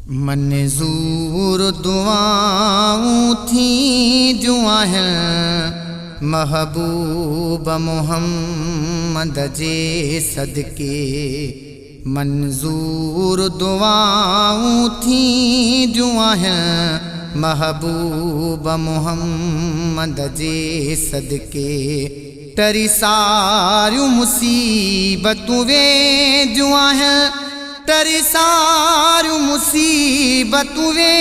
मंज़ूर दुआऊं थी जुआ है महबूब मोहम्मद जे सदके। मंज़ूर दुआऊं थी जुआ है महबूब मोहम्मद जे सदके। तरी सारियूं मुसीबतूं वे जुआ है, तरी सारियूं मुसीबतूं वे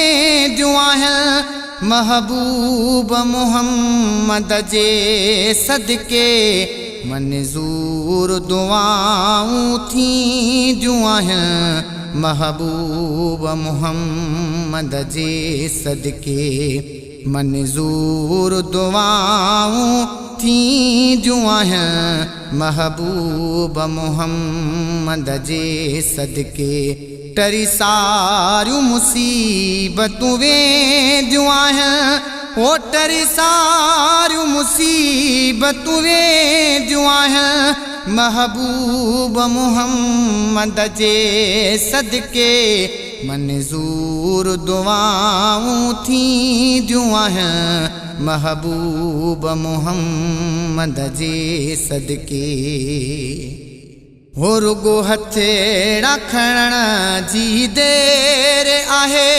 जुआ है महबूब मोहम्मद जे सदके। मंज़ूर दुआऊं थी जुआ है महबूब मोहम्मद जे सदके। मंज़ूर दुआऊं थी जुआ है महबूब मोहम्मद जे सदके। तरी सारियूं मुसीबतूं वे जुआ है, ओ तरी सारियूं मुसीबतूं वे जुआ है महबूब मोहम्मद जे सदके। मंज़ूर दुआऊं थी जुआ है महबूब मोहम्मद जे सदके। हो रुगो हथेड़ा खणण जी देर आहे,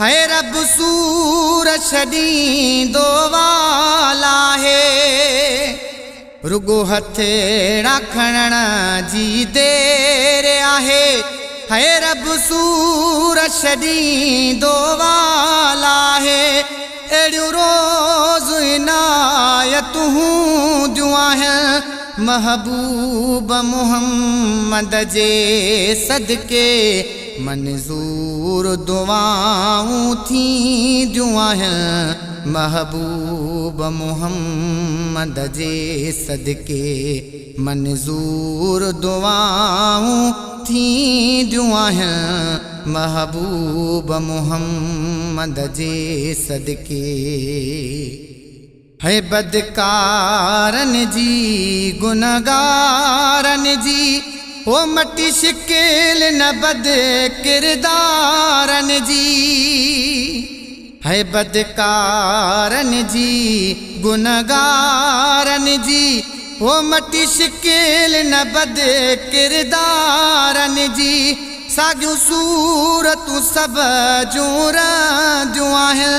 है रब सूर छॾींदो वाला है। रुगो हथेड़ा खणण जी देर आहे, है रब सूर छॾींदो वाला है। अहिड़ियूं रोज़ इनायतूं जुआ है महबूब मोहम्मद जे सदके। मंज़ूर दुआऊं थी जुआ है महबूब मोहम्मद जे सदके। मंज़ूर दुआऊं थी जुआ है महबूब मोहम्मद जे सदके। है बदकारन जी गुनहगारन जी, ओ मटी शिकिल न बद किरदारन जी। है बदकारन जी गुनहगारन जी, ओ मटी शिकिल न बद किरदारन जी। सागियूं सूरतूं सब जूं जुआ है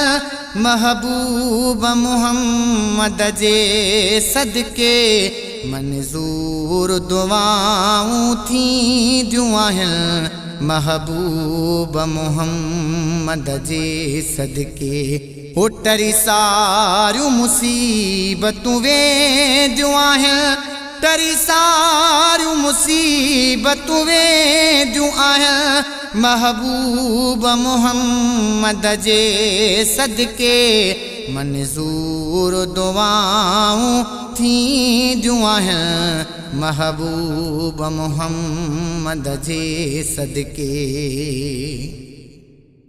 महबूब मोहम्मद जे सदके। मंज़ूर दुआऊं थी जुआ है महबूब मोहम्मद जे सदके। ओ तरी सारियूं मुसीबतूं वे जुआ है, तरी सारियूं मुसीबतूं वे जुआ है महबूब मोहम्मद जे सदके। मंज़ूर दुआऊं थी जुआ है महबूब मोहम्मद जे सदके।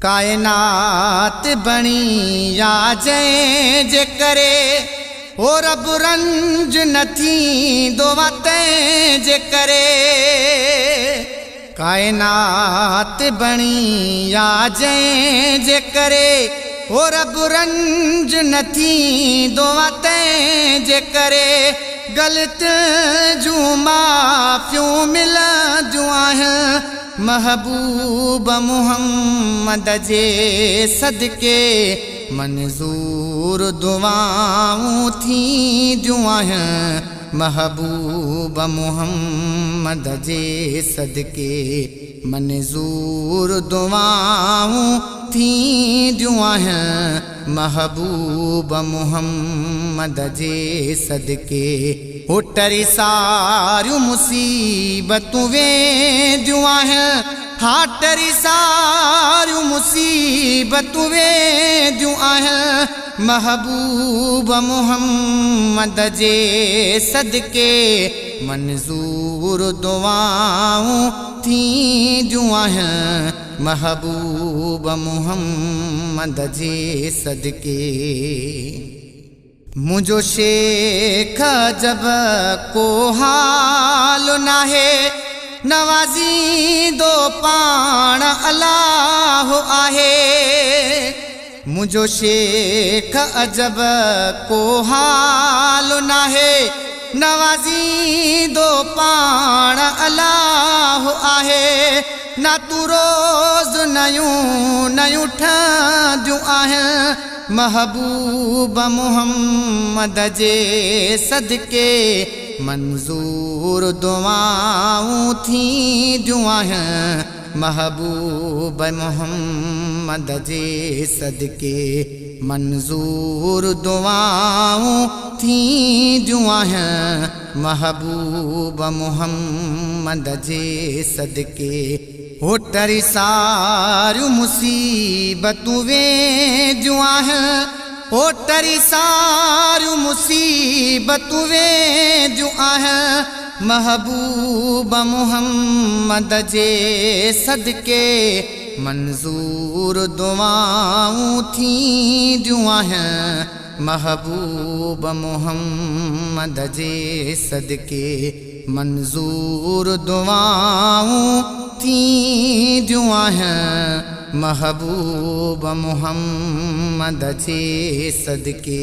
कायनात बणी या जंहिं जे करे, ओ रब रंज न थींदो तंहिं जे करे। कायनात बणी या जंहिं जे करे, ओ रब रंज न थींदो तंहिं जे करे। ग़लत जूं माफ़ियूं मिलंदियूं आहिनि महबूब मोहम्मद जे सदके। मंज़ूर दुआऊं थी जुआ है महबूब मोहम्मद जे सदके। मंज़ूर दुआऊं थी जुआ है महबूब मोहम्मद जे सदके। ओ तरी सारियूं मुसीबतूं वे जुआ है, हा तरी सारियूं मुसीबतूं वे जुआ है महबूब मोहम्मद जे सदके। मंज़ूर दुआऊं थी जुआ है महबूब मोहम्मद जे सदके। मुझो शेख जब को हाल नाहे, नवाज़ी दो पाण अल्लाह हो आहे। मुझो शेख अजब को हाल नाहे, नवाज़ी दो पाण अलाह आहे। ना तू रोज़ नयूं नयूं ठहंदियूं आहिनि, महबूब मुहम्मद जे सदके मंज़ूर दुआऊं थींदियूं आहिनि। महबूब मुहम्मद जे सदके मंज़ूर दुआऊं थींदियूं आहिनि। महबूब मुहम्मद जे सदके हो टरी सारियूं मुसीबतूं वेंदियूं आहिनि। हो टरी सारियूं मुसीबतूं वेंदियूं आहिनि। महबूब मुहम्मद जे सदके मंज़ूर दुआऊं थींदियूं आहिनि। महबूब मुहम्मद जे सदके मंज़ूर दुआऊं थींदियूं आहिनि। महबूब मुहम्मद जे सदके।